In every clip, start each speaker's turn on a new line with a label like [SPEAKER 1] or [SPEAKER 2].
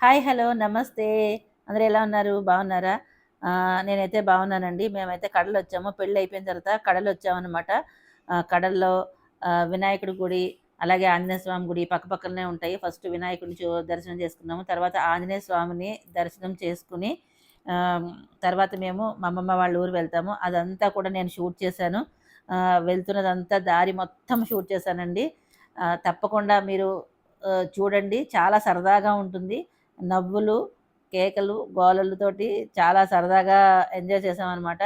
[SPEAKER 1] Hi. Hello. నమస్తే. అందరూ ఎలా ఉన్నారు? బాగున్నారా? నేనైతే బాగున్నానండి. మేమైతే కడలొచ్చాము. పెళ్లయిపోయిన తర్వాత కడలొచ్చామనమాట. కడల్లో వినాయకుడి గుడి, అలాగే ఆంజనేయ స్వామి గుడి పక్కపక్కలనే ఉంటాయి. ఫస్ట్ వినాయకుడిని దర్శనం చేసుకున్నాము. తర్వాత ఆంజనేయ స్వామిని దర్శనం చేసుకొని ఆహ్, తర్వాత మేము మా అమ్మమ్మ వాళ్ళ ఊరు వెళ్తాము. అదంతా కూడా నేను షూట్ చేశాను. వెళ్తున్నదంతా దారి మొత్తం షూట్ చేశానండి. తప్పకుండా మీరు చూడండి. చాలా సరదాగా ఉంటుంది. నవ్వులు, కేకలు, గోలలతోటి చాలా సరదాగా ఎంజాయ్ చేశామనమాట.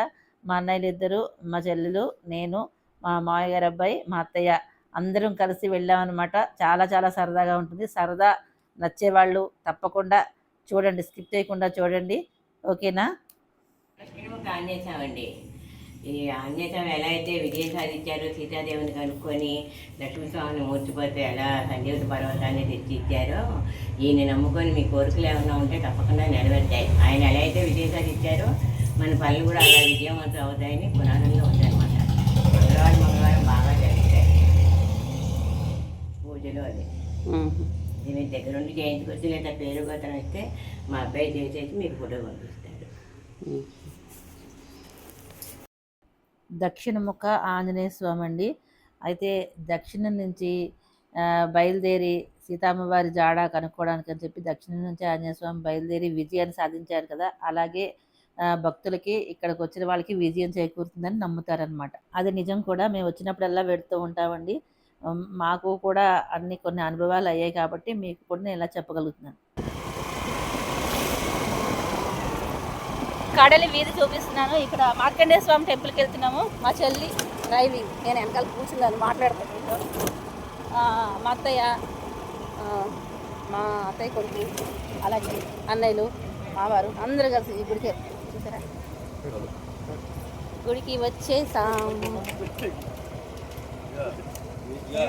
[SPEAKER 1] మా అన్నయ్యలిద్దరూ, మా చెల్లెలు, నేను, మా మావయ్య గారి అబ్బాయి, మా అత్తయ్య అందరం కలిసి వెళ్ళామనమాట. చాలా చాలా సరదాగా ఉంటుంది. సరదా నచ్చేవాళ్ళు తప్పకుండా చూడండి. స్కిప్ చేయకుండా చూడండి. ఓకేనా?
[SPEAKER 2] లక్ష్మణముఖి ఆంజనేయస్వామి. ఈ ఆంజనేయస్వామి ఎలా అయితే విజయం సాధించారో సీతాదేవిని కనుక్కొని లక్ష్మీస్వామిని మూర్చిపోతే ఎలా సంజీవిత పర్వతాన్ని తెచ్చి ఇచ్చారో ఈయన నమ్ముకొని మీ కోరికలు ఏమైనా ఉంటే తప్పకుండా నెరవేర్తాయి. ఆయన ఎలా అయితే విజయం సాధించారో మన పనులు కూడా అలా విజయవంతం అవుతాయని పునాదంలో ఉందన్నమాట. మంగళవారం బాగా జరుగుతాయి పూజలు. అది దీని దగ్గరుండి చేయించుకొచ్చి లేదా పేరు గోత్రం ఇస్తే మా అబ్బాయి చేసేసి మీకు ఫోటో పంపిస్తాడు.
[SPEAKER 1] దక్షిణముఖ ఆంజనేయ స్వామి అండి. అయితే దక్షిణం నుంచి బయలుదేరి సీతమ్మవారి జాడ కనుక్కోవడానికి అని చెప్పి దక్షిణం నుంచి ఆంజనేయ స్వామి బయలుదేరి విజయాన్ని సాధించారు కదా! అలాగే భక్తులకి ఇక్కడికి వచ్చిన వాళ్ళకి విజయం చేకూరుతుందని నమ్ముతారనమాట. అది నిజం కూడా. మేము వచ్చినప్పుడల్లా వెడుతూ ఉంటామండి. మాకు కూడా కొన్ని అనుభవాలు అయ్యాయి కాబట్టి మీకు కూడా నేను ఇలా చెప్పగలుగుతున్నాను. కడలి వీధి చూపిస్తున్నాను. ఇక్కడ మార్కండేయ స్వామి టెంపుల్కి వెళ్తున్నాము. మా చెల్లి డ్రైవింగ్, నేను వెనకాల కూర్చున్నాను మాట్లాడుతున్నాను. మా అత్తయ్య, మా అత్తయ్య కొడుకు, అలాగే అన్నయ్యలు, మావారు అందరూ కలిసి ఈ గుడికి చూసారా. గుడికి వచ్చేసాం.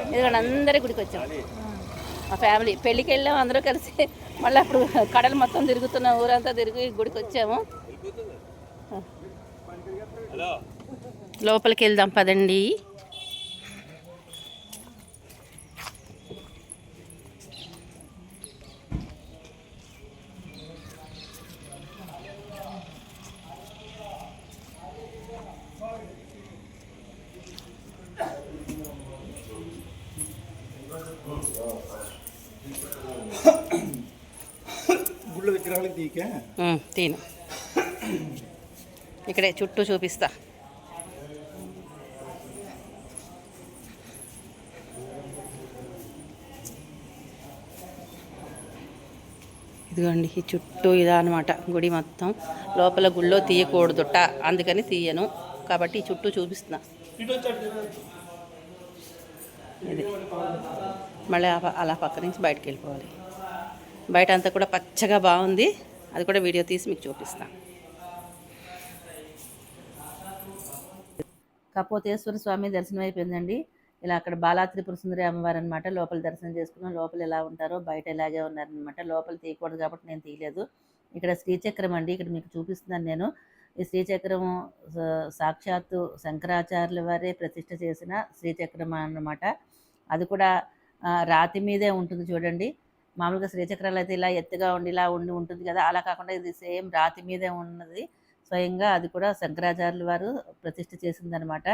[SPEAKER 1] ఎందుకంటే అందరి గుడికి వచ్చాం. మా ఫ్యామిలీ పెళ్ళికి వెళ్ళాము అందరూ కలిసి. మళ్ళీ అప్పుడు కడలు మొత్తం తిరుగుతున్నాం, ఊరంతా తిరిగి గుడికి వచ్చాము. లోపలికి వెళ్దాం పదండి.
[SPEAKER 3] గుళ్ళ విగ్రహాలకు తీకే
[SPEAKER 1] తీను ఇక్కడే చుట్టూ చూపిస్తా. ఇదిగోండి ఈ చుట్టూ ఇదా అనమాట గుడి మొత్తం. లోపల గుళ్ళో తీయకూడదుట, అందుకని తీయను. కాబట్టి ఈ చుట్టూ చూపిస్తున్నా. ఇది మళ్ళీ అలా పక్క నుంచి బయటకు వెళ్ళిపోవాలి. బయట అంతా కూడా పచ్చగా బాగుంది. అది కూడా వీడియో తీసి మీకు చూపిస్తాను. కపోతేశ్వర స్వామి దర్శనం అయిపోయిందండి. ఇలా అక్కడ బాలా త్రిపుర సుందరి అమ్మవారు అనమాట. లోపల దర్శనం చేసుకున్నాం. లోపల ఎలా ఉంటారో బయట ఇలాగే ఉన్నారనమాట. లోపల తీయకూడదు కాబట్టి నేను తీయలేదు. ఇక్కడ శ్రీచక్రం అండి, ఇక్కడ మీకు చూపిస్తున్నాను నేను. ఈ శ్రీచక్రం సాక్షాత్తు శంకరాచార్యుల వారే ప్రతిష్ఠ చేసిన శ్రీచక్రం అన్నమాట. అది కూడా రాతి మీదే ఉంటుంది చూడండి. మామూలుగా శ్రీచక్రాలు అయితే ఇలా ఎత్తుగా ఉండి ఇలా ఉంటుంది కదా, అలా కాకుండా ఇది సేమ్ రాతి మీదే ఉన్నది. స్వయంగా అది కూడా శంకరాచార్యుల వారు ప్రతిష్ఠ చేసిందనమాట.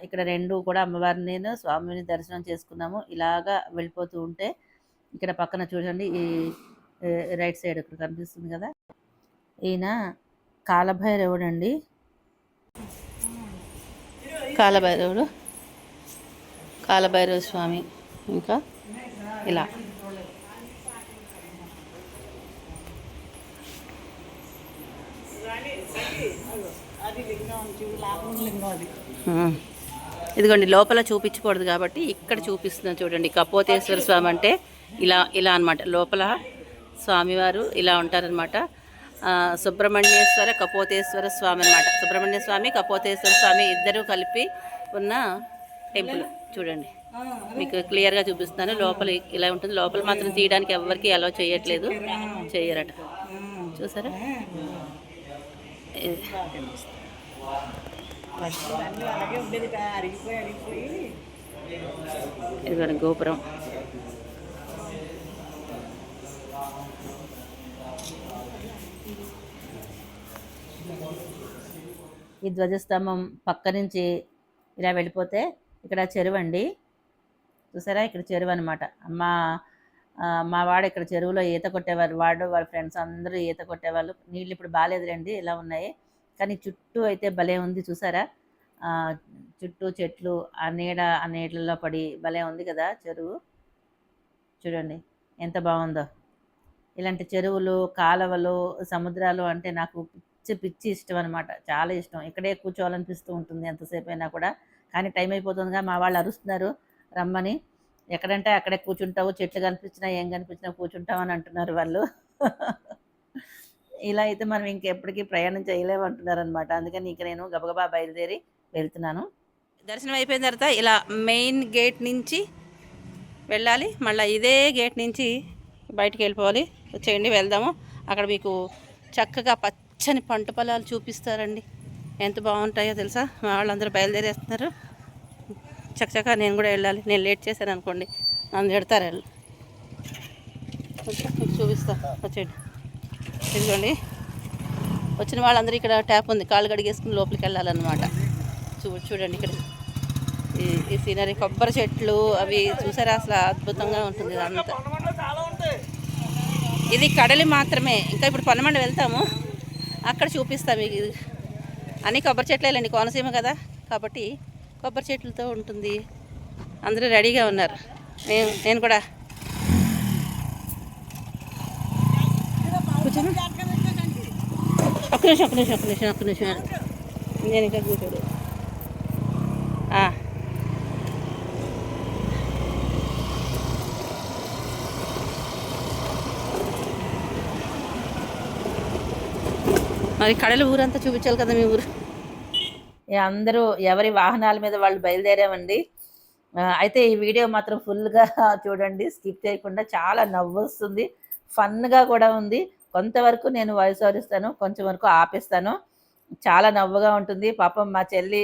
[SPEAKER 1] ఇక్కడ రెండు కూడా అమ్మవారిని స్వామిని దర్శనం చేసుకున్నాము. ఇలాగా వెళ్ళిపోతూ ఉంటే ఇక్కడ పక్కన చూడండి, ఈ రైట్ సైడ్ ఇక్కడ కనిపిస్తుంది కదా, ఈయన కాలభైరవుడు అండి. కాలభైరవ స్వామి. ఇంకా ఇలా ఇదిగోండి లోపల చూపించకూడదు కాబట్టి ఇక్కడ చూపిస్తున్నాను చూడండి. కపోతేశ్వర స్వామి అంటే ఇలా అనమాట. లోపల స్వామివారు ఇలా ఉంటారనమాట. సుబ్రహ్మణ్యేశ్వర కపోతేశ్వర స్వామి అనమాట. సుబ్రహ్మణ్య స్వామి, కపోతేశ్వర స్వామి ఇద్దరూ కలిపి ఉన్న టెంపుల్ చూడండి. మీకు క్లియర్గా చూపిస్తున్నాను. లోపల ఇలా ఉంటుంది. లోపల మాత్రం తీయడానికి ఎవరికి అలౌ చేయట్లేదు, చేయరట. చూసారా, ఇది గోపురం. ఈ ధ్వజస్తంభం పక్క నుంచి ఇలా వెళ్ళిపోతే ఇక్కడ చెరువు అండి. చూసారా, ఇక్కడ చెరువు అనమాట. మా వాడు ఇక్కడ చెరువులో ఈత కొట్టేవారు. వాడు వాళ్ళ ఫ్రెండ్స్ అందరూ ఈత కొట్టేవాళ్ళు. నీళ్ళు ఇప్పుడు బాగాలేదులేండి, ఇలా ఉన్నాయి. కానీ చుట్టూ అయితే భలే ఉంది చూసారా. చుట్టూ చెట్లు, ఆ నీళ్ళలో పడి భలే ఉంది కదా చెరువు. చూడండి ఎంత బాగుందో. ఇలాంటి చెరువులు, కాలువలు, సముద్రాలు అంటే నాకు పిచ్చి ఇష్టం అనమాట. చాలా ఇష్టం. ఇక్కడే కూర్చోవాలనిపిస్తూ ఉంటుంది ఎంతసేపు అయినా కూడా. కానీ టైం అయిపోతుందిగా, మా వాళ్ళు అరుస్తున్నారు రమ్మని. ఎక్కడంటే అక్కడే కూర్చుంటావు, చెట్లు కనిపించినా ఏం కనిపించినా కూర్చుంటావు అని అంటున్నారు వాళ్ళు. ఇలా అయితే మనం ఇంకెప్పటికీ ప్రయాణం చేయలేమంటున్నారు అనమాట. అందుకని ఇంక నేను గబగబా బయలుదేరి వెళ్తున్నాను. దర్శనం అయిపోయిన తర్వాత ఇలా మెయిన్ గేట్ నుంచి వెళ్ళాలి, మళ్ళీ ఇదే గేట్ నుంచి బయటికి వెళ్ళిపోవాలి. వచ్చేయండి వెళ్దాము. అక్కడ మీకు చక్కగా పచ్చని పంట పొలాలు చూపిస్తారండి, ఎంత బాగుంటాయో తెలుసా. మా వాళ్ళందరూ బయలుదేరేస్తున్నారు. చక్కగా నేను కూడా వెళ్ళాలి. నేను లేట్ చేశాను అనుకోండి, నన్ను తిడతారు వాళ్ళు. మీకు చూపిస్తా, వచ్చేయండి. ఇదిగోండి, వచ్చిన వాళ్ళందరూ ఇక్కడ ట్యాప్ ఉంది, కాళ్ళు కడిగేసుకుని లోపలికి వెళ్ళాలన్నమాట. చూడండి ఇక్కడ ఈ సీనరీ, కొబ్బరి చెట్లు అవి చూసారా, అసలు అద్భుతంగా ఉంటుంది ఇదంతా. ఇది కడలి మాత్రమే. ఇంకా ఇప్పుడు పన్నమండ వెళ్తాము, అక్కడ చూపిస్తాం మీకు. ఇది అన్నీ కొబ్బరి చెట్లే లేండి, కోనసీమ కదా కాబట్టి కొబ్బరి చెట్లతో ఉంటుంది. అందరూ రెడీగా ఉన్నారు. నేను కూడా కూర్చోను. ఒక్క నిమిషం నేను ఇంకా కూర్చోడు. మరి కడల ఊరంతా చూపించాలి కదా మీ ఊరు. అందరూ ఎవరి వాహనాల మీద వాళ్ళు బయలుదేరామండి. అయితే ఈ వీడియో మాత్రం ఫుల్గా చూడండి, స్కిప్ చేయకుండా. చాలా నవ్వు వస్తుంది, ఫన్గా కూడా ఉంది. కొంతవరకు నేను వాయిస్ ఓవర్ ఇస్తాను, కొంచెం వరకు ఆపేస్తాను. చాలా నవ్వుగా ఉంటుంది. పాపం మా చెల్లి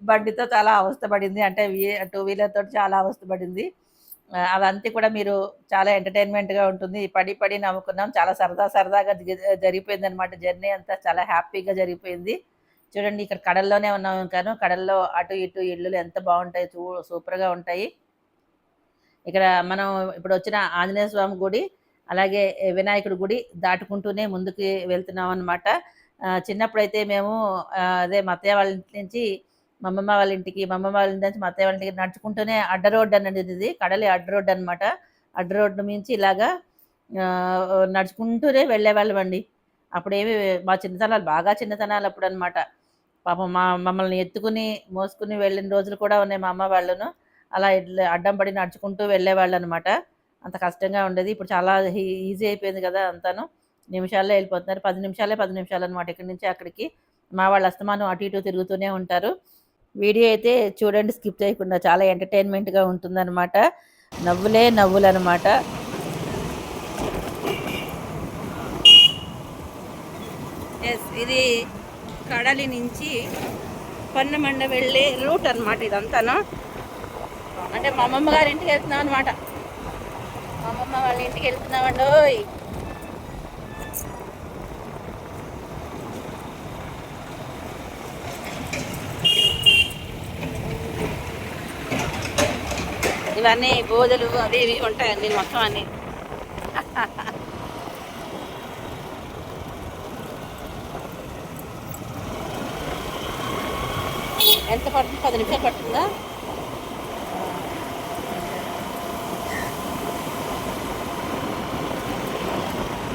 [SPEAKER 1] బండితో చాలా అవస్థపడింది, అంటే 2 వీలర్ తోటి చాలా అవస్థపడింది. అవంతా కూడా మీరు చాలా ఎంటర్టైన్మెంట్గా ఉంటుంది. పడి నవ్వుకున్నాం. చాలా సరదాగా జరిగిపోయింది అనమాట. జర్నీ అంతా చాలా హ్యాపీగా జరిగిపోయింది. చూడండి, ఇక్కడ కడల్లోనే ఉన్నాం. ఇంకాను కడల్లో అటు ఇటు ఇళ్ళు ఎంత బాగుంటాయి, సూపర్గా ఉంటాయి. ఇక్కడ మనం ఇప్పుడు వచ్చిన ఆంజనేయ స్వామి గుడి, అలాగే వినాయకుడి గుడి దాటుకుంటూనే ముందుకు వెళ్తున్నాం అనమాట. చిన్నప్పుడైతే మేము అదే మా అత్తయ్య వాళ్ళ ఇంటి నుంచి మా అమ్మమ్మ వాళ్ళ ఇంటికి మా అత్తయ్య వాళ్ళ ఇంటికి నడుచుకుంటూనే అడ్డ రోడ్డు అనేది, ఇది కడలి అడ్డ రోడ్డు అనమాట. అడ్డ రోడ్డు మించి ఇలాగా నడుచుకుంటూనే వెళ్ళేవాళ్ళం అండి. అప్పుడేమి మా బాగా చిన్నతనాలు అప్పుడు అనమాట. పాపం మమ్మల్ని ఎత్తుకుని మోసుకుని వెళ్ళిన రోజులు కూడా ఉన్నాయి మా అమ్మ వాళ్ళను. అలా అడ్డం పడి నడుచుకుంటూ వెళ్ళేవాళ్ళు అనమాట. అంత కష్టంగా ఉండేది. ఇప్పుడు చాలా ఈజీ అయిపోయింది కదా అంతాను. నిమిషాల్లో వెళ్ళిపోతున్నారు. 10 నిమిషాలు అనమాట ఇక్కడి నుంచి అక్కడికి. మా వాళ్ళు అస్తమానం అటు ఇటు తిరుగుతూనే ఉంటారు. వీడియో అయితే చూడండి స్కిప్ చేయకుండా, చాలా ఎంటర్టైన్మెంట్గా ఉంటుందన్నమాట. నవ్వులు అనమాట. ఇది కడలి నుంచి పన్నమండ వెళ్ళే రూట్ అనమాట ఇదంతాను. అంటే మా అమ్మమ్మ గారి ఇంటికి వెళ్తున్నాం అనమాట. మా అమ్మమ్మ వాళ్ళ ఇంటికి వెళ్తున్నామండి. ఇవన్నీ బోధలు అవి ఇవి ఉంటాయండి మొత్తం అన్నీ. ఎంత పడుతుంది? 10 నిమిషాలు పడుతుందా?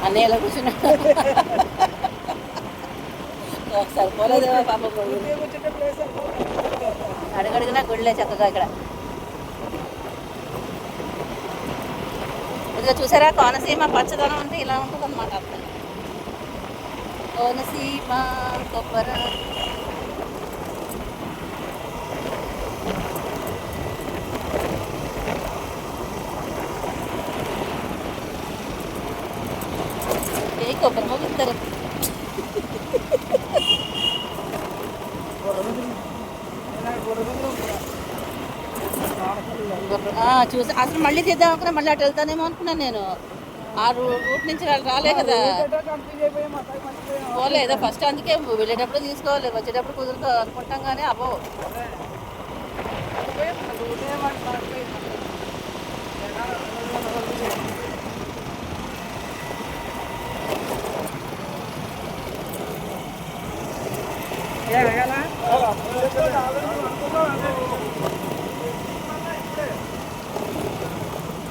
[SPEAKER 1] అన్నయ్య ఎలా కూర్చున్నాడు? ఒకసారి పోలేదు పాప. అడుగడుగునా గుళ్ళే చక్కగా. ఇక్కడ ఇదిగో చూసారా, కోనసీమ పచ్చదనం అంటే ఇలా ఉంటుంది అనమాట. అంతా కోనసీమ కొబ్బరి. కొబ్బరి మొగ్గుతారు. చూసి అసలు మళ్ళీ తీద్దాం అనుకున్నా, మళ్ళీ అటు వెళ్తానేమో అనుకున్నాను నేను. ఆ రూట్ నుంచి వాళ్ళు రాలే కదా. పోలేదు ఫస్ట్, అందుకే వెళ్ళేటప్పుడు తీసుకోవాలి, వచ్చేటప్పుడు కుదురుతో అనుకుంటాం కానీ అబ్బో.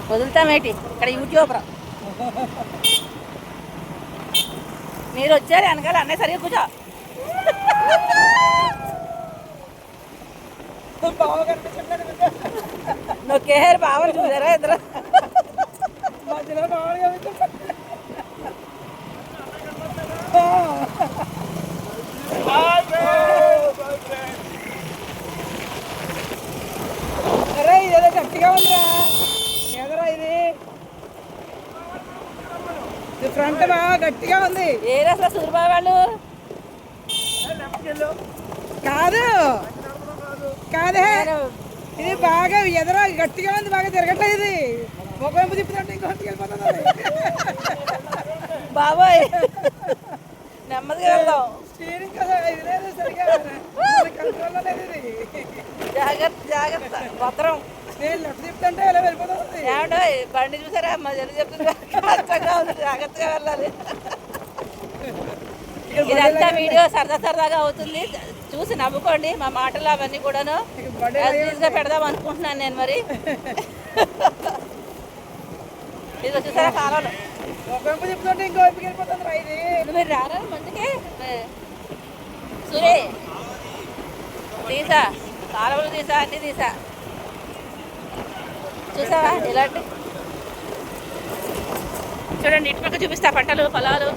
[SPEAKER 1] వదులుతామేటి ఇక్కడ యూట్యూబర్ మీరు వచ్చారు వెనకాల అన్నీ సరిగ్గా కూర్చో. నొక్కేహారు బావని చూసారా ఇద్దరు.
[SPEAKER 4] ఇదేదో గట్టిగా ఉందిరా, ఎదరా ఇది ఫ్రంట్ బాగా గట్టిగా ఉంది.
[SPEAKER 1] ఏరా అసలు సూర్యబాబు వాళ్ళు
[SPEAKER 4] కాదు కాదే, ఇది బాగా ఎదరా గట్టిగా ఉంది, బాగా తిరగట్లేదు. ఇది ముఖంపు తిప్పుతుంటే ఇంకోటికి వెళ్ళిపోతుంది.
[SPEAKER 1] బాబాయ్ నెమ్మదిగా వెళ్దాం,
[SPEAKER 4] స్టీరింగ్ కదా ఇది లేదు సరిగా, కంట్రోల్లో లేదు ఇది.
[SPEAKER 1] జాగ్రత్త జాగ్రత్త భద్రం.
[SPEAKER 4] నేను లెఫ్ట్ తిప్పుతుంటే ఇలా వెళ్ళిపోతుంది.
[SPEAKER 1] ఏమంటో బండి చూసారా మా జల్లి చెప్తుంది, కష్టంగా ఉంది, జాగ్రత్తగా వెళ్ళాలి. ఇదంతా వీడియో సరదా సరదాగా అవుతుంది, చూసి నవ్వుకోండి. మా మాటలు అవన్నీ కూడాను గా పెడదాం అనుకుంటున్నాను నేను. మరి ఇది చూసారా కాలంలో
[SPEAKER 4] ముఖంపు తిప్పుతుంటే ఇంకో వైపుకి వెళ్ళిపోతుంది రా ఇది.
[SPEAKER 1] మీరు రారా మందుకే సూరే తీసా, కాలువలు తీసా, అన్నీ తీసా. చూసావా ఇలాంటి చూడండి, ఇటు పక్క చూపిస్తా పంటలు పొలాలు.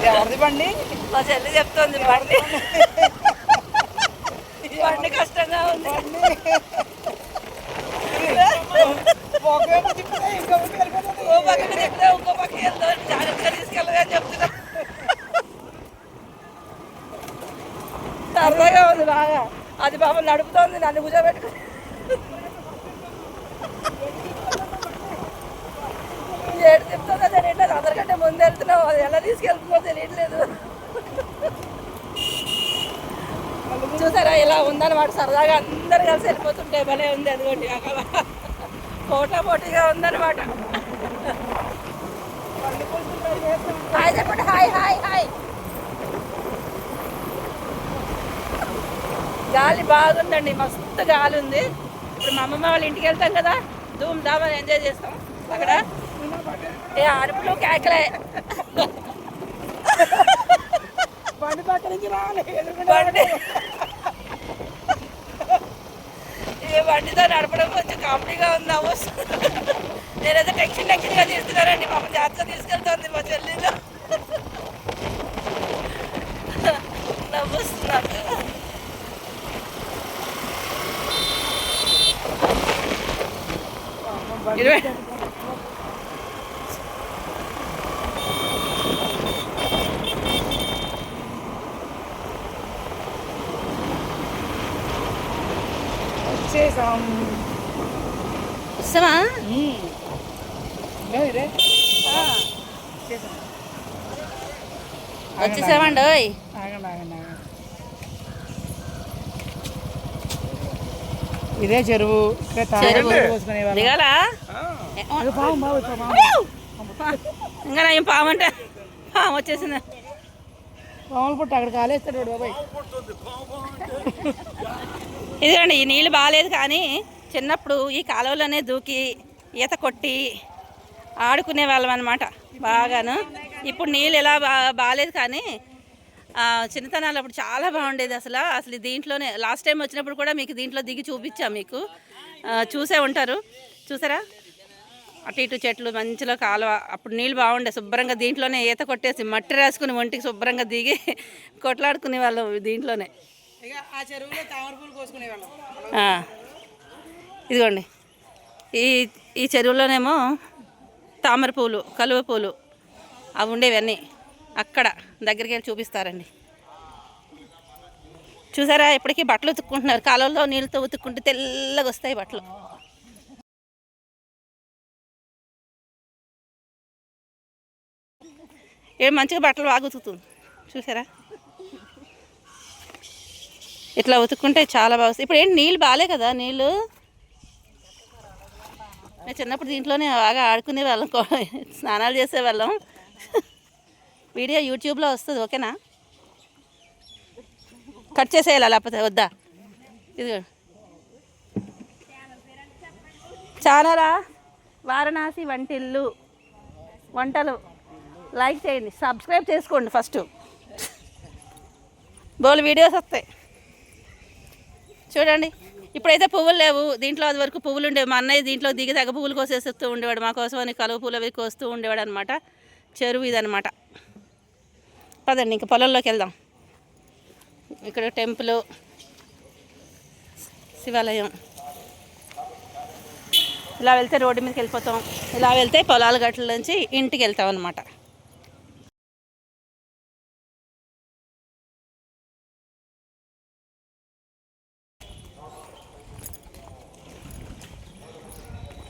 [SPEAKER 4] ఎవరిది బండి?
[SPEAKER 1] మా చెల్లి చెప్తుంది బండి బండి కష్టంగా ఉంది.
[SPEAKER 4] ముఖంపు తిప్పితే ఇంకో వైపుకి వెళ్ళిపోతుంది.
[SPEAKER 1] ఓ పక్కకి తిప్పితే ఇంకో పక్కకి వెళ్తాం, జాగ్రత్తగా తీసుకెళ్ళగా అని చెప్తున్నా. సరదాగా ఉంది బాగా. అది బాబు నడుపుతోంది, నన్ను కూర్చోబెట్టుకుని. ఏడు చెప్తుందో తెలియట్లేదు, అందరికంటే ముందు వెళ్తున్నావు, అది ఎలా తీసుకెళ్తుందో తెలియట్లేదు. చూసారా ఇలా ఉందన్నమాట, సరదాగా అందరు కలిసి వెళ్ళిపోతుంటే భలే ఉంది. అదిగోండి అక్కడ పోటా పోటీగా ఉందన్నమాట. హాయ్ చెప్పండి, హాయ్ హాయ్ హాయ్. గాలి బాగుందండి, మస్తు గాలి ఉంది. ఇప్పుడు మా అమ్మమ్మ వాళ్ళ ఇంటికి వెళ్తాం కదా, ధూమ్ ధామ్ అని ఎంజాయ్ చేస్తాం. అక్కడ ఏ అరుపులు కేకలే.
[SPEAKER 4] బండి పక్క నుంచి రావాలి.
[SPEAKER 1] బండి ఈ బండితో నడపడం కొంచెం కామెడీగా ఉంది, నవ్వొస్తుంది. నేనైతే టెన్షన్గా తీస్తున్నానండి, పాప జాగ్రత్తగా తీసుకెళ్తుంది మా చెల్లిలో. నవ్వొస్తున్నారు. ఇరవై
[SPEAKER 4] వచ్చేసాం.
[SPEAKER 1] వస్తావా?
[SPEAKER 4] ఇదే
[SPEAKER 1] వచ్చేసామండి. ఓయ్
[SPEAKER 4] ఆగండి ఆగండి ఆగండి. ఇదే చెరువు,
[SPEAKER 1] చెరువు
[SPEAKER 4] పోసుకునేవాళ్ళం.
[SPEAKER 1] దిగాలా? ఇంకా ఏం పామంటే పాము వచ్చేసింది.
[SPEAKER 4] పాములు పుట్ట అక్కడ కాలేస్తాడు బాబాయ్.
[SPEAKER 1] ఇదిగోండి, ఈ నీళ్ళు బాగాలేదు కానీ చిన్నప్పుడు ఈ కాలువలోనే దూకి ఈత కొట్టి ఆడుకునే వాళ్ళం అనమాట బాగాను. ఇప్పుడు నీళ్ళు ఎలా బాగాలేదు కానీ చిన్నతనాలు అప్పుడు చాలా బాగుండేది. అసలు దీంట్లోనే లాస్ట్ టైం వచ్చినప్పుడు కూడా మీకు దీంట్లో దిగి చూపించాం, మీకు చూసే ఉంటారు. చూసారా అటు ఇటు చెట్లు మంచిలో కాలువ, అప్పుడు నీళ్ళు బాగుండే. శుభ్రంగా దీంట్లోనే ఈత కొట్టేసి మట్టి రాసుకుని ఒంటికి శుభ్రంగా దిగి కొట్లాడుకునే వాళ్ళం దీంట్లోనే.
[SPEAKER 4] ఆ చెరువులో తామర పూలు కోసుకునేవాళ్ళం.
[SPEAKER 1] ఇదిగోండి ఈ చెరువులోనేమో తామర పూలు, కలువ పూలు అవి ఉండేవన్నీ అక్కడ దగ్గరికి వెళ్ళి చూపిస్తారండి. చూసారా, ఇప్పటికీ బట్టలు ఉతుక్కుంటున్నారు. కాలువలో నీళ్ళతో ఉతుక్కుంటే తెల్లగా వస్తాయి బట్టలు. మంచిగా బట్టలు బాగా ఉతుకుతుంది. చూసారా, ఇట్లా ఉతుక్కుంటే చాలా బాగా వస్తాయి. ఇప్పుడు ఏంటి నీళ్ళు బాగాలే కదా. నీళ్ళు నేను చిన్నప్పుడు దీంట్లోనే బాగా ఆడుకునే వాళ్ళం, స్నానాలు చేసేవాళ్ళం. వీడియో యూట్యూబ్లో వస్తుంది, ఓకేనా? కట్ చేసేయాలా లేకపోతే వద్దా? ఇది ఛానలా వారణాసి వంటిల్లు వంటలు లైక్ చేయండి, సబ్స్క్రైబ్ చేసుకోండి ఫస్ట్. బోల్ వీడియోస్ వస్తాయి చూడండి. ఇప్పుడైతే పువ్వులు లేవు దీంట్లో, అది వరకు పువ్వులు ఉండేవి. మా అన్నయ్య దీంట్లో దిగి తెగ పువ్వులు కోసేస్తూ ఉండేవాడు మా కోసం అని. కలువ పూలు అవి కోస్తూ ఉండేవాడు అనమాట. చెరువు ఇదనమాట. పదండి ఇంక పొలంలోకి వెళ్దాం. ఇక్కడ టెంపుల్, శివాలయం. ఇలా వెళ్తే రోడ్డు మీదకి వెళ్ళిపోతాం. ఇలా వెళ్తే పొలాల గట్ల నుంచి ఇంటికి వెళ్తాం అనమాట.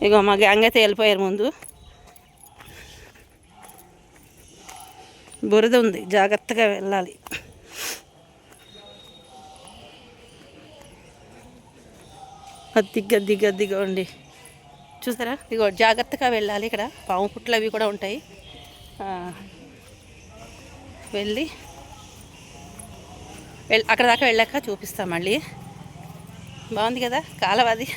[SPEAKER 1] ఇగో మా గ్యాంగ్ అయితే వెళ్ళిపోయారు. ముందు బురద ఉంది, జాగ్రత్తగా వెళ్ళాలి. గద్దిగా ఉండి చూసారా, ఇగో జాగ్రత్తగా వెళ్ళాలి. ఇక్కడ పాము పుట్లు అవి కూడా ఉంటాయి. వెళ్ళి అక్కడ దాకా వెళ్ళాక చూపిస్తాం మళ్ళీ. బాగుంది కదా కాలవాది.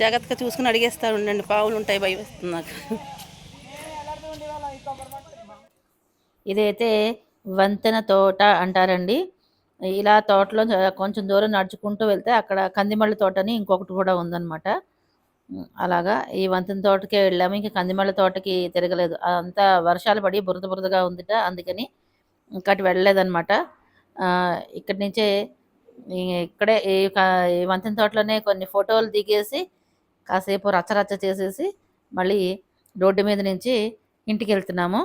[SPEAKER 1] జాగ్రత్తగా చూసుకుని అడిగేస్తారు ఉండండి, పావులు ఉంటాయి, భయం వేస్తుంది నాకు. ఇదైతే వంతెన తోట అంటారండి. ఇలా తోటలో కొంచెం దూరం నడుచుకుంటూ వెళ్తే అక్కడ కందిమళ్ళ తోటని ఇంకొకటి కూడా ఉందన్నమాట. అలాగా ఈ వంతెన తోటకే వెళ్ళాము. ఇంక కందిమళ్ళ తోటకి తిరగలేదు, అంతా వర్షాలు పడి బురదగా ఉందిట, అందుకని ఇంకటి వెళ్ళలేదన్నమాట. ఇక్కడి నుంచే ఇక్కడే ఈ వంతెన తోటలోనే కొన్ని ఫోటోలు దిగేసి కాసేపు రచ్చరచ్చ చేసేసి మళ్ళీ రోడ్డు మీద నుంచి ఇంటికి వెళ్తున్నాము.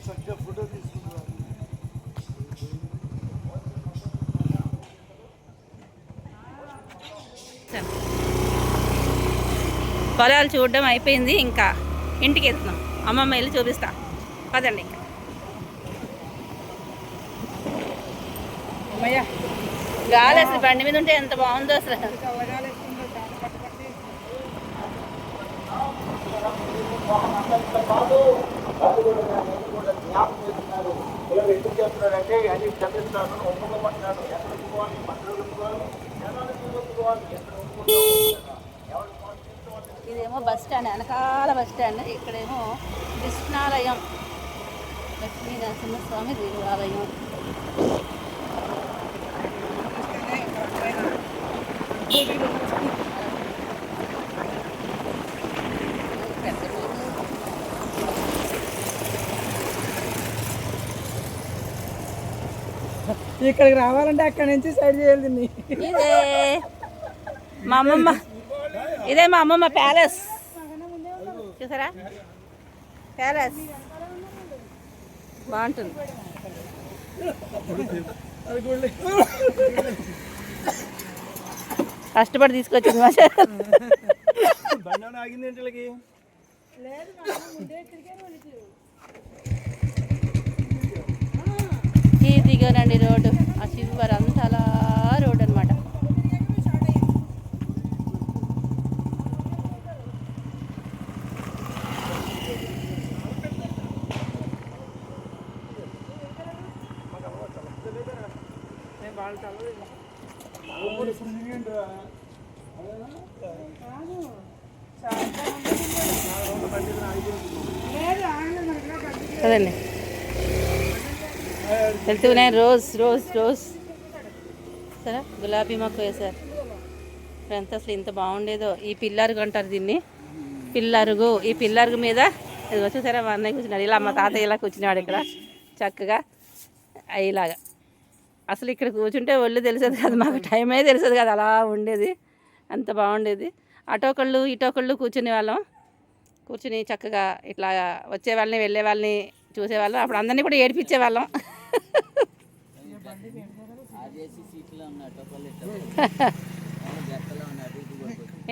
[SPEAKER 3] చక్కగా ఫోటో తీసుకుంటున్నారు.
[SPEAKER 1] పొలాలు చూడడం అయిపోయింది, ఇంకా ఇంటికి వెళ్తున్నాం. అమ్మమ్మ వెళ్ళి చూపిస్తా, పదండి. ఇంకా గాలి అసలు బండి మీద ఉంటే ఎంత బాగుందో అసలు.
[SPEAKER 3] ఎందుకు చెప్తున్నారంటే అది చదివిస్తాను ఒప్పుకోమంటున్నాడు.
[SPEAKER 1] ఇదేమో బస్ స్టాండ్, వెనకాల బస్ స్టాండ్. ఇక్కడేమో కృష్ణాలయం, లక్ష్మీ నరసింహస్వామి దేవాలయం.
[SPEAKER 4] ఇక్కడికి రావాలంటే అక్కడి నుంచి సైడ్ చేయాలి.
[SPEAKER 1] ఇదే మా అమ్మమ్మ, ఇదే మా అమ్మమ్మ ప్యాలెస్. చూసారా, ప్యాలెస్ బాగుంటుంది. కష్టపడి తీసుకొచ్చింది మా ఇదిగోనండి రోడ్డు. ఆ చివరి అంతా అలా రోడ్డు అనమాట. కదండి వెళ్తూనే రోజ్ రోజ్ రోజ్ సరే గులాబీ మొక్క వేశారు. ఎంత అసలు ఇంత బాగుండేదో. ఈ పిల్లర్ అంటారు దీన్ని. పిల్లరుగు, ఈ పిల్లరుగు మీద ఇది వచ్చేసరి మా అన్నయ్య కూర్చున్నాడు, ఇలా మా తాతయ్య ఇలా కూర్చున్నాడు ఇక్కడ చక్కగా ఇలాగా. అసలు ఇక్కడ కూర్చుంటే ఒళ్ళు తెలిసేది కాదు, మాకు టైమే తెలిసేది కాదు, అలా ఉండేది, అంత బాగుండేది. అటోకళ్ళు ఇటోకళ్ళు కూర్చునే వాళ్ళం, కూర్చుని చక్కగా ఇట్లా వచ్చే వాళ్ళని వెళ్ళే వాళ్ళని చూసేవాళ్ళం. అప్పుడు అందరినీ కూడా ఏడిపించేవాళ్ళం.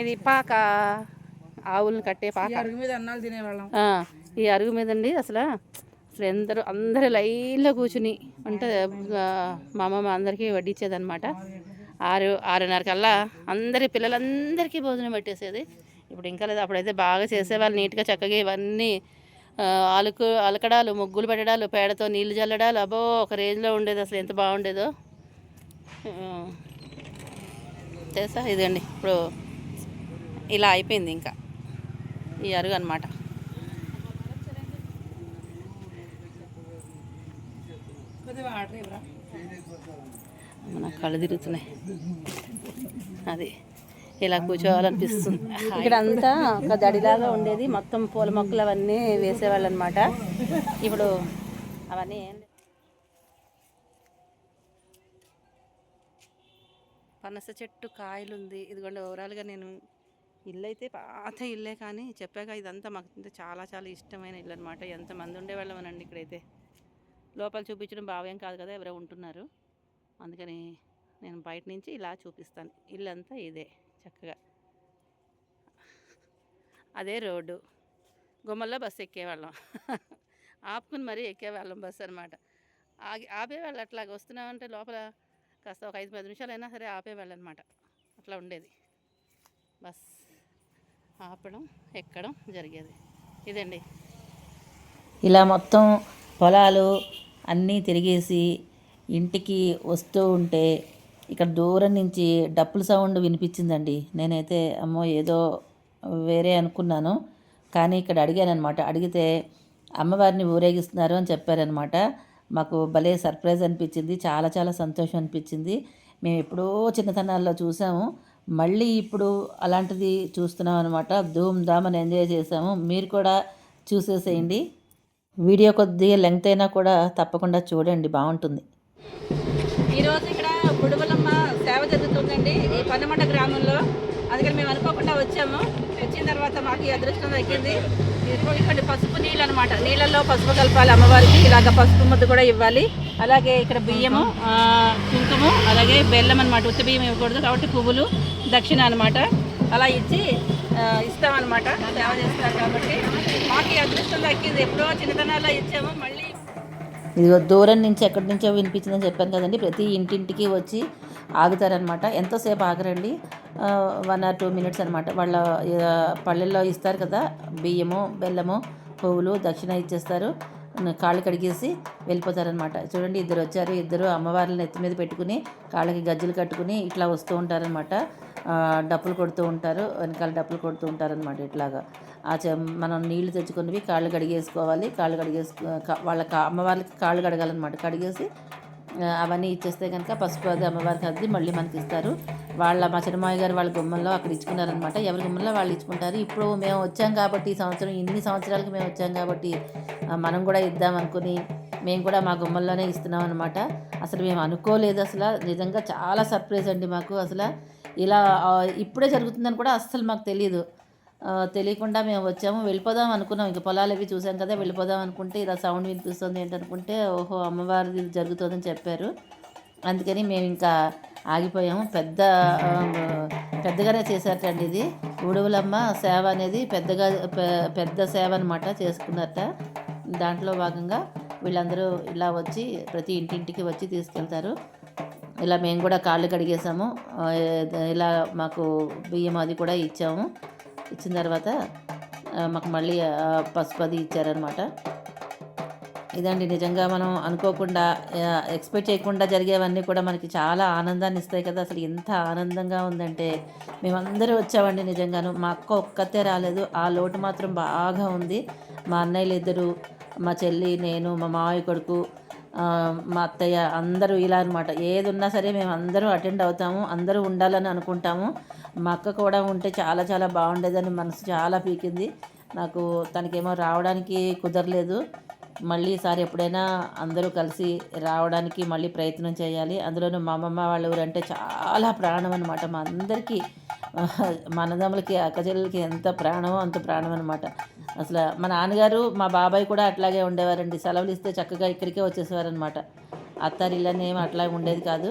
[SPEAKER 1] ఇది పాక, ఆవులను కట్టే పాక,
[SPEAKER 4] అరుగు మీద అన్నాలు తినేవాళ్ళం.
[SPEAKER 1] ఈ అరుగు మీద అండి అసలు అందరూ లైన్లో కూర్చుని అంటే మా అమ్మమ్మ అందరికీ వడ్డించేదనమాట. 6:30 కల్లా పిల్లలందరికీ భోజనం పెట్టేసేది. ఇప్పుడు ఇంకా లేదు, అప్పుడైతే బాగా చేసేవాళ్ళు నీట్గా చక్కగా ఇవన్నీ అలకడాలు, ముగ్గులు పెట్టడాలు, పేడతో నీళ్లు చల్లడాలు, అబ్బో ఒక రేంజ్లో ఉండేది, అసలు ఎంత బాగుండేదో తెలుసా. ఇదండి ఇప్పుడు ఇలా అయిపోయింది ఇంకా ఈ అరుగు అనమాట. మన కళ్ళు తిరుగుతున్నాయి, అది ఇలా కూర్చోవాలనిపిస్తుంది. ఇక్కడ అంతా ఒక దడిలాగా ఉండేది, మొత్తం పూల మొక్కలు అవన్నీ వేసేవాళ్ళు అనమాట. ఇప్పుడు అవన్నీ ఏం లేదు. పనస చెట్టు కాయలు ఉంది. ఇదిగోండి ఓవరాల్గా నేను ఇల్లు అయితే పాత ఇల్లే, కానీ చెప్పాక ఇదంతా మాకు చాలా చాలా ఇష్టమైన ఇల్లు అనమాట. ఎంతమంది ఉండేవాళ్ళం అనండి ఇక్కడైతే. లోపల చూపించడం బావేం కాదు కదా, ఎవరో ఉంటున్నారు, అందుకని నేను బయట నుంచి ఇలా చూపిస్తాను. ఇల్లంతా ఇదే చక్కగా. అదే రోడ్డు, గుమ్మల్లో బస్సు ఎక్కేవాళ్ళం, ఆపుకుని మరీ ఎక్కేవాళ్ళం బస్సు అనమాట. ఆపేవాళ్ళు, అట్లాగ వస్తున్నామంటే లోపల కాస్త ఒక 5-10 నిమిషాలైనా సరే ఆపేవాళ్ళు అనమాట. అట్లా ఉండేది, బస్ ఆపడం ఎక్కడం జరిగేది. ఇదండి ఇలా మొత్తం పొలాలు అన్నీ తిరిగేసి ఇంటికి వస్తూ ఉంటే ఇక్కడ దూరం నుంచి డప్పుల సౌండ్ వినిపించిందండి. నేనైతే అమ్మో ఏదో వేరే అనుకున్నాను, కానీ ఇక్కడ అడిగాను అనమాట. అడిగితే అమ్మవారిని ఊరేగిస్తున్నారు అని చెప్పారనమాట. మాకు భలే సర్ప్రైజ్ అనిపించింది, చాలా చాలా సంతోషం అనిపించింది. మేము ఎప్పుడో చిన్నతనాల్లో చూసాము, మళ్ళీ ఇప్పుడు అలాంటిది చూస్తున్నాం అనమాట. ధూమ్ ధామ్ అని ఎంజాయ్ చేసాము. మీరు కూడా చూసేసేయండి. వీడియో కొద్దిగా లెంగ్త్ అయినా కూడా తప్పకుండా చూడండి, బాగుంటుంది. ఈరోజు ఇక్కడ బుడుగులమ్మ సేవ జరుగుతుందండి ఈ పన్నమండ గ్రామంలో. అందుకని మేము అనుకోకుండా వచ్చాము. వచ్చిన తర్వాత మాకు ఈ అదృష్టం దక్కింది. ఇక్కడ పసుపు నీళ్ళు అనమాట, నీళ్ళల్లో పసుపు కలపాలి అమ్మవారికి, ఇలాగ పసుపు ముద్ద కూడా ఇవ్వాలి. అలాగే ఇక్కడ బియ్యము, కుంకుమ, అలాగే బెల్లం అనమాట. ఉత్త బియ్యం ఇవ్వకూడదు కాబట్టి పువ్వులు, దక్షిణ అనమాట అలా ఇచ్చి ఇస్తామన్నమాట. సేవ చేస్తారు కాబట్టి మాకు ఈ అదృష్టం దక్కింది. ఎప్పుడో చిన్నతనాల్లో ఇచ్చాము, మళ్ళీ ఇదిగో దూరం నుంచి ఎక్కడి నుంచో వినిపించిందని చెప్పాను కదండి. ప్రతి ఇంటింటికి వచ్చి ఆగుతారనమాట. ఎంతోసేపు ఆగరండి, 1 or 2 minutes అనమాట. వాళ్ళ పళ్ళెల్లో ఇస్తారు కదా బియ్యము, బెల్లము, పువ్వులు, దక్షిణ ఇచ్చేస్తారు. కాళ్ళు కడిగేసి వెళ్ళిపోతారనమాట. చూడండి, ఇద్దరు వచ్చారు. ఇద్దరు అమ్మవార్లను ఎత్తి మీద పెట్టుకుని కాళ్ళకి గజ్జలు కట్టుకుని ఇట్లా వస్తూ ఉంటారనమాట. డప్పులు కొడుతూ ఉంటారు, వెనకాల డప్పులు కొడుతూ ఉంటారనమాట. ఇట్లాగా మనం నీళ్లు తెచ్చుకున్నవి కాళ్ళు కడిగేసుకోవాలి. కాళ్ళు వాళ్ళ అమ్మవారికి కాళ్ళు కడగాలన్నమాట. కడిగేసి అవన్నీ ఇచ్చేస్తే కనుక పసుపు అది అమ్మవారికి అద్ది మళ్ళీ మనకి ఇస్తారు. మా చిన్నమాయ గారు వాళ్ళ గుమ్మంలో అక్కడ ఇచ్చుకున్నారనమాట. ఎవరి గుమ్మంలో వాళ్ళు ఇచ్చుకుంటారు. ఇప్పుడు మేము వచ్చాం కాబట్టి, ఈ సంవత్సరం ఇన్ని సంవత్సరాలకి మేము వచ్చాం కాబట్టి మనం కూడా ఇద్దామనుకుని మేము కూడా మా గుమ్మంలోనే ఇస్తున్నాం అనమాట. అసలు మేము అనుకోలేదు, అసలు నిజంగా చాలా సర్ప్రైజ్ అండి మాకు. అసలు ఇలా ఇప్పుడే జరుగుతుందని కూడా అస్సలు మాకు తెలియకుండా మేము వచ్చాము. వెళ్ళిపోదాం అనుకున్నాం, ఇంకా పొలాలు అవి చూసాం కదా, వెళ్ళిపోదాం అనుకుంటే ఇలా సౌండ్ వినిపిస్తుంది ఏంటనుకుంటే ఓహో అమ్మవారిది జరుగుతుందని చెప్పారు. అందుకని మేము ఇంకా ఆగిపోయాము. పెద్దగానే చేశారటండి ఇది. ఉడువులమ్మ సేవ అనేది పెద్ద సేవ అనమాట చేసుకున్నారట. దాంట్లో భాగంగా వీళ్ళందరూ ఇలా వచ్చి ప్రతి ఇంటింటికి వచ్చి తీసుకెళ్తారు. ఇలా మేము కూడా కాళ్ళు కడిగేసాము. ఇలా మాకు బియ్యం అది కూడా ఇచ్చాము. ఇచ్చిన తర్వాత మాకు మళ్ళీ పసుపు అది ఇచ్చారనమాట. ఇదండి నిజంగా మనం అనుకోకుండా ఎక్స్పెక్ట్ చేయకుండా జరిగేవన్నీ కూడా మనకి చాలా ఆనందాన్ని ఇస్తాయి కదా. అసలు ఎంత ఆనందంగా ఉందంటే మేమందరూ వచ్చామండి. నిజంగాను మా అక్క ఒక్కతే రాలేదు, ఆ లోటు మాత్రం బాగా ఉంది. మా అన్నయ్యలు ఇద్దరు, మా చెల్లి, నేను, మా మావయ్య కొడుకు, మా అత్తయ్య అందరూ ఇలా అనమాట. ఏది ఉన్నా సరే మేము అందరూ అటెండ్ అవుతాము, అందరూ ఉండాలని అనుకుంటాము. మా అక్క కూడా ఉంటే చాలా చాలా బాగుండేదని మనసు చాలా పీకింది. నాకు తనకేమో రావడానికి కుదరలేదు. మళ్ళీ ఈసారి ఎప్పుడైనా అందరూ కలిసి రావడానికి మళ్ళీ ప్రయత్నం చేయాలి. అందులోనూ మా అమ్మమ్మ వాళ్ళ ఊరంటే చాలా ప్రాణం అనమాట మా అందరికీ. మా అన్నదమ్ములకి, అక్క చెల్లెలకి ఎంత ప్రాణమో అంత ప్రాణం అనమాట. అసలు మా నాన్నగారు, మా బాబాయ్ కూడా అట్లాగే ఉండేవారండి. సెలవులు ఇస్తే చక్కగా ఇక్కడికే వచ్చేసేవారనమాట. అత్తారిళ్ళని ఏమి అట్లా ఉండేది కాదు.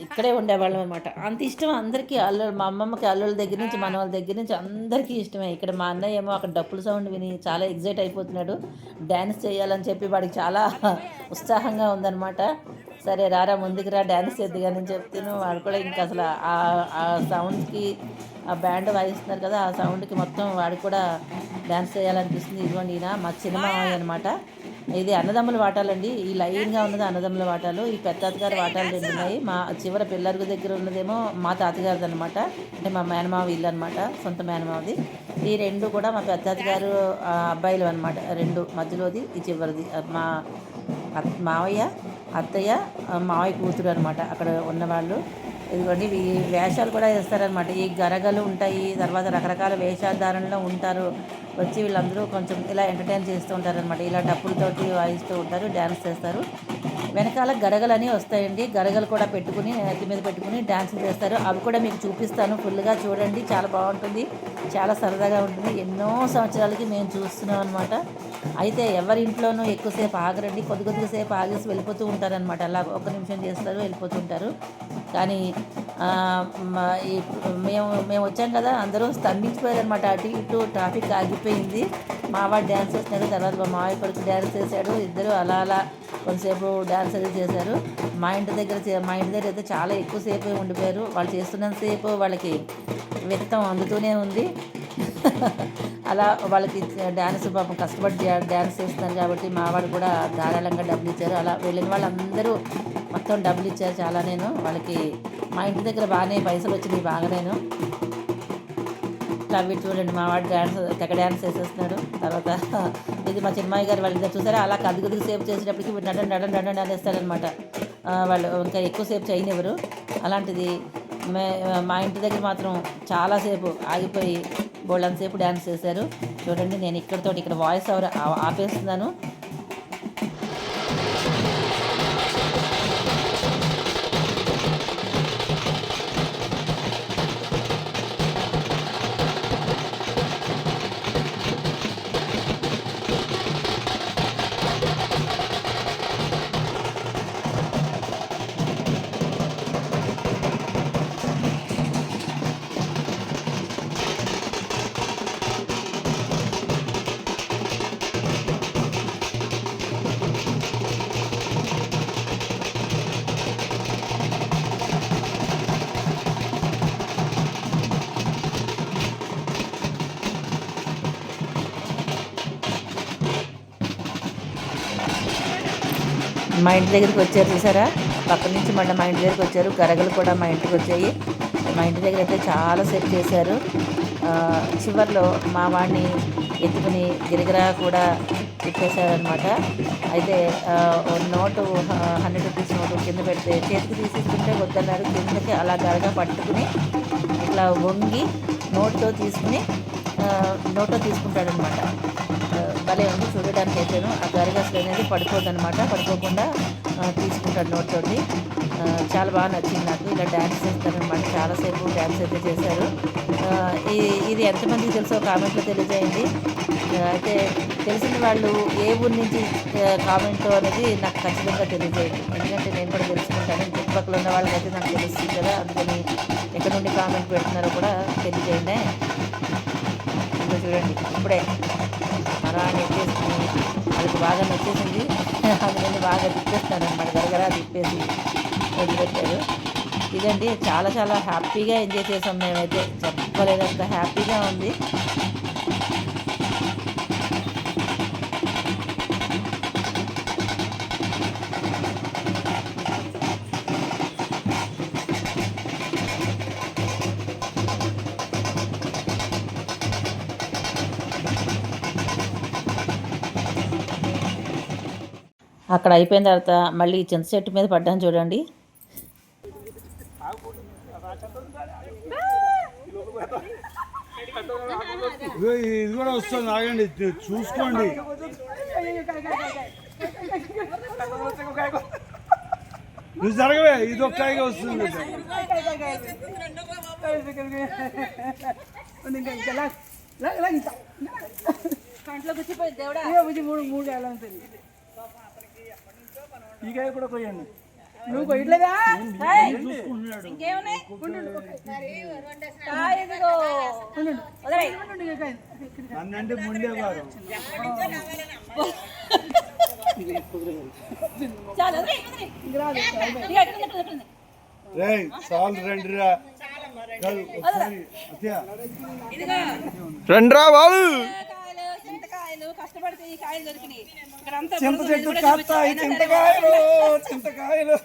[SPEAKER 1] ఇక్కడే ఉండేవాళ్ళం అనమాట. అంత ఇష్టం అందరికీ. అల్లుళ్ళు, మా అమ్మమ్మకి అల్లుళ్ళ దగ్గర నుంచి మనవాళ్ళ దగ్గర నుంచి అందరికీ ఇష్టమే. ఇక్కడ మా అన్నయ్య ఏమో అక్కడ డప్పుల సౌండ్ విని చాలా ఎగ్జైట్ అయిపోతున్నాడు. డ్యాన్స్ చేయాలని చెప్పి వాడికి చాలా ఉత్సాహంగా ఉందన్నమాట. సరే రారా ముందుకు రా డ్యాన్స్ చేద్దుగా నేను చెప్తాను. వాడు కూడా ఇంకా అసలు ఆ సౌండ్కి, ఆ బ్యాండ్ వాయిస్తున్నారు కదా, ఆ సౌండ్కి మొత్తం వాడు కూడా డ్యాన్స్ చేయాలనిపిస్తుంది. ఇదిగోండి ఈయన మా చిన్నమ్మ అనమాట. ఇది అన్నదమ్ముల వాటాలండి. ఈ లైన్గా ఉన్నది అన్నదమ్ముల వాటాలు. ఈ పెద్ద తాతగారి వాటాలు 2 ఉన్నాయి. మా చివర పిల్లర్గు దగ్గర ఉన్నదేమో మా తాతగారిది అనమాట. అంటే మా మేనమావ ఇల్లు అనమాట, సొంత మేనమావది. ఈ 2 కూడా మా పెద్ద తాతగారు అబ్బాయిలు అనమాట. 2 మధ్యలోది, ఈ చివరిది మా మావయ్య, అత్తయ్య, మావయ్య కూతురు అనమాట అక్కడ ఉన్నవాళ్ళు. ఇదిగోండి ఈ వేషాలు కూడా వేస్తారనమాట. ఈ గరగలు ఉంటాయి, తర్వాత రకరకాల వేషధారణలో ఉంటారు. వచ్చి వీళ్ళందరూ కొంచెం ఇలా ఎంటర్టైన్ చేస్తూ ఉంటారనమాట. ఇలా డప్పులతోటి వాయిస్తూ ఉంటారు, డ్యాన్స్ చేస్తారు. వెనకాల గరగలని వస్తాయండి. గరగలు కూడా పెట్టుకుని నెత్తి మీద పెట్టుకుని డ్యాన్స్ చేస్తారు. అవి కూడా మీకు చూపిస్తాను, ఫుల్గా చూడండి. చాలా బాగుంటుంది, చాలా సరదాగా ఉంటుంది. ఎన్నో సంవత్సరాలకి మేము చూస్తున్నాం అనమాట. అయితే ఎవరింట్లోనూ ఎక్కువసేపు ఆగరండి. కొద్దిసేపు ఆగేసి వెళ్ళిపోతూ ఉంటారనమాట. అలా 1 నిమిషం చేస్తారు, వెళ్ళిపోతుంటారు. కానీ మేము వచ్చాం కదా, అందరూ స్తంభించిపోయారు అనమాట. అటు ఇటు ట్రాఫిక్ ఆగిపోయింది. మావాడు డ్యాన్స్ చేస్తున్నాడు, తర్వాత మా మావయ్య కొడుకు డ్యాన్స్ చేశాడు. ఇద్దరు అలా అలా కొంతసేపు డ్యాన్స్ అది చేశారు. మా ఇంటి దగ్గర అయితే చాలా ఎక్కువసేపు ఉండిపోయారు. వాళ్ళు చేస్తున్నంతసేపు వాళ్ళకి విత్తం అందుతూనే ఉంది. అలా వాళ్ళకి డ్యాన్స్ పాపం కష్టపడి డ్యాన్స్ చేస్తున్నారు కాబట్టి మావాడు కూడా ధారాళంగా డబ్బులు ఇచ్చారు. అలా వెళ్ళిన వాళ్ళందరూ మొత్తం డబ్బులు ఇచ్చారు చాలా. నేను వాళ్ళకి మా ఇంటి దగ్గర బాగానే పైసలు వచ్చినాయి బాగా. నేను అవి చూడండి, మా వాడు తెగ డ్యాన్స్ చేసేస్తున్నాడు. తర్వాత ఇది మా చిన్నమ్మాయి గారు వాళ్ళిద్దరు చూసారా, అలా కదుగుదిగు సేపు చేసేటప్పటికి నడని అనేస్తారనమాట. వాళ్ళు ఇంకా ఎక్కువసేపు చేయనివ్వరు. అలాంటిది మా ఇంటి దగ్గర మాత్రం చాలాసేపు ఆగిపోయి బోళ్ళంతసేపు డ్యాన్స్ చేశారు. చూడండి, నేను ఇక్కడ వాయిస్ ఓవర్ ఆపేస్తున్నాను. మా ఇంటి దగ్గరికి వచ్చారు చూసారా, పక్కన నుంచి మళ్ళీ మా ఇంటి దగ్గరికి వచ్చారు. గరగలు కూడా మా ఇంటికి వచ్చాయి. మా ఇంటి దగ్గర అయితే చాలాసేపు చేశారు. చివరిలో మా వాడిని ఎత్తుకుని గిరిగిరా కూడా తిప్పేశారనమాట. అయితే నోటు 100 రూపీస్ నోటు కింద పెడితే చేతికి తీసేసుకుంటే వద్దన్నారు. కిందకి అలా గరగా పట్టుకుని ఇట్లా వంగి నోట్లో తీసుకుంటాడనమాట. భలే ఉంది చూడడానికి అయితేను. ఆ గరగసలు అనేది పడిపోదనమాట, పడిపోకుండా తీసుకుంటాడు నోట్తోటి. చాలా బాగా నచ్చింది నాకు. ఇలా డ్యాన్స్ చేస్తారనమాట. చాలాసేపు డ్యాన్స్ అయితే చేశారు. ఇది ఎంతమందికి తెలుసో కామెంట్లో తెలియజేయండి. అయితే తెలిసిన వాళ్ళు ఏ ఊరి నుంచి కామెంట్ అనేది నాకు ఖచ్చితంగా తెలియజేయండి. ఎందుకంటే నేను కూడా తెలుసుకుంటాను. చుట్టుపక్కల ఉన్న వాళ్ళకైతే నాకు తెలుస్తుంది కదా, అందుకని ఎక్కడి నుండి కామెంట్ పెడుతున్నారో కూడా తెలియజేయండి. ఇంకా చూడండి, ఇప్పుడే అలా నెట్టేసుకుని వాళ్ళకి బాగా నచ్చేసింది. అందుకని బాగా తిప్పేస్తాను అనమాట. గరగరా తిప్పేసి వదిలిపెట్టారు. ఇదండి, చాలా చాలా హ్యాపీగా ఎంజాయ్ చేసాం మేమైతే. చెప్పలేదంత హ్యాపీగా ఉంది. అక్కడ అయిపోయిన తర్వాత మళ్ళీ చింత చెట్టు మీద పడ్డాను చూడండి.
[SPEAKER 3] ఇదిగో ఇది కూడా వస్తుంది, ఆగండి చూసుకోండి. నువ్వు జరగవే, ఇది ఒక్కగా వస్తుంది.
[SPEAKER 1] కంట్లో కూర్చిపోయి దేవుడా
[SPEAKER 4] మూడు కాయలు ఉంటుంది. ఈ కాయ కూడా కొయ్యండి. నువ్వు కొయ్యట్లేదా?
[SPEAKER 1] ఇంకేమున్నాయి
[SPEAKER 3] అన్నంటే ముండేవారు. చాలు రండిరా,
[SPEAKER 5] రండ్రా బాబు.
[SPEAKER 1] చింతకాయలు కష్టపడితే ఈ కాయలు దొరికినాయి. ఇక్కడంతా
[SPEAKER 3] చింత చెట్టు కాస్తాయి చింతకాయలు, చింతకాయలు,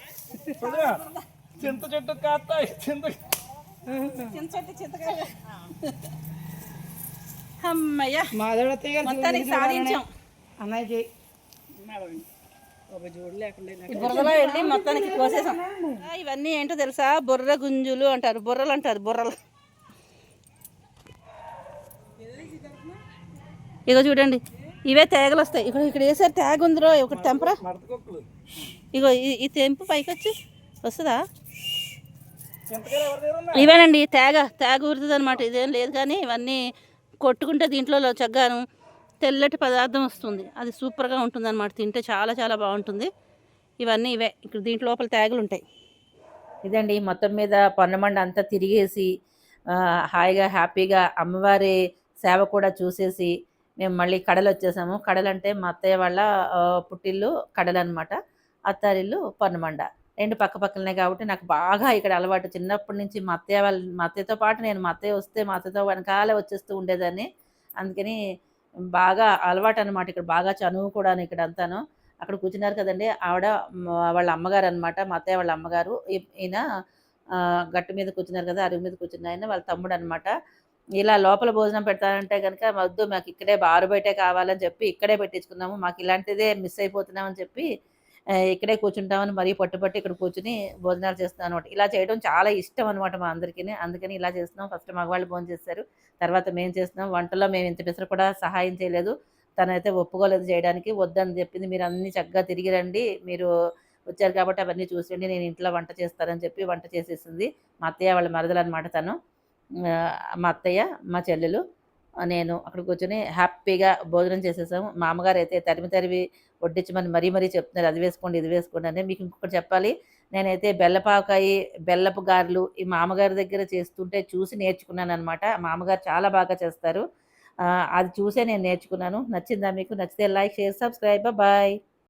[SPEAKER 3] చింత చెట్టు కాస్తాయి
[SPEAKER 1] చింతకాయలు. అమ్మయ్య
[SPEAKER 4] మాధవత్తయ్య గారు
[SPEAKER 1] మొత్తానికి సాధించాం.
[SPEAKER 4] అన్నయ్యకి
[SPEAKER 1] ఈ బుర్రలో వెళ్ళి మొత్తానికి కోసేసాం. ఇవన్నీ ఏంటో తెలుసా? బుర్ర గుంజులు అంటారు, బుర్రలు అంటారు, బుర్రలు. ఇగో చూడండి, ఇవే తేగలు వస్తాయి. ఇక్కడ వేసారు తేగ ఉందిరో, ఒకటి తెంపరా. ఇగో ఈ తెంపు పైకి వచ్చి వస్తుందా? ఇవేనండి తేగ ఊరుతుంది అనమాట. ఇదేం లేదు కానీ ఇవన్నీ కొట్టుకుంటే దీంట్లో చగ్గాను తెల్లటి పదార్థం వస్తుంది. అది సూపర్గా ఉంటుంది అనమాట, తింటే చాలా చాలా బాగుంటుంది. ఇవన్నీ ఇవే, ఇక్కడ దీంట్లో లోపల తేగలు ఉంటాయి. ఇదండి మొత్తం మీద పొన్నమండ అంతా తిరిగేసి హాయిగా హ్యాపీగా అమ్మవారి సేవ కూడా చూసేసి మేము మళ్ళీ కడలు వచ్చేసాము. కడలంటే మా అత్తయ్య వాళ్ళ పుట్టిల్లు కడలు అనమాట, అత్తారిల్లు పొన్నమండ. రెండు పక్క పక్కలనే కాబట్టి నాకు బాగా ఇక్కడ అలవాటు. చిన్నప్పటి నుంచి మా అత్తయ్యతో పాటు నేను మా అత్తయ్య వస్తే మా అత్తయ్యతో వెనకాలే వచ్చేస్తూ ఉండేదాన్ని. అందుకని బాగా అలవాటు అనమాట. ఇక్కడ బాగా చనువు కూడా ఇక్కడ అంతాను. అక్కడ కూర్చున్నారు కదండి, ఆవిడ వాళ్ళ అమ్మగారు అనమాట, మా అత్తయ్య వాళ్ళ అమ్మగారు. ఈయన గట్టు మీద కూర్చున్నారు కదా, అరుగు మీద కూర్చున్న ఆయన వాళ్ళ తమ్ముడు అనమాట. ఇలా లోపల భోజనం పెడతానంటే కనుక వద్దు, మాకు ఇక్కడే బారు బయటే కావాలని చెప్పి ఇక్కడే పెట్టించుకున్నాము. మాకు ఇలాంటిదే మిస్ అయిపోతున్నామని చెప్పి ఇక్కడే కూర్చుంటామని మరీ పట్టుబట్టి ఇక్కడ కూర్చుని భోజనాలు చేస్తున్నాం అనమాట. ఇలా చేయడం చాలా ఇష్టం అనమాట మా అందరికీ. అందుకని ఇలా చేస్తున్నాం. ఫస్ట్ మగవాళ్ళు భోజనం చేస్తారు, తర్వాత మేము చేస్తున్నాం. వంటలో మేము ఇంత పిసరు కూడా సహాయం చేయలేదు. తనైతే ఒప్పుకోలేదు చేయడానికి, వద్దని చెప్పింది. మీరు అన్ని చక్కగా తిరిగి రండి, మీరు వచ్చారు కాబట్టి అవన్నీ చూసండి, నేను ఇంట్లో వంట చేస్తానని చెప్పి వంట చేసేసింది. మా అత్తయ్య వాళ్ళ మరదలు అనమాట తను. మా అత్తయ్య, మా చెల్లెలు, నేను అక్కడ కూర్చొని హ్యాపీగా భోజనం చేసేసాము. మా అమ్మగారు అయితే తరిమి వడ్డించమని మరీ చెప్తున్నారు, అది వేసుకోండి ఇది వేసుకోండి అని. మీకు ఇంకొకటి చెప్పాలి, నేనైతే బెల్లపాకాయ, బెల్లపు గారెలు ఈ మా అమ్మగారి దగ్గర చేస్తుంటే చూసి నేర్చుకున్నాను అనమాట. మా అమ్మగారు చాలా బాగా చేస్తారు, అది చూసే నేను నేర్చుకున్నాను. నచ్చిందా మీకు? నచ్చితే లైక్, షేర్, సబ్స్క్రైబ్. బాయ్.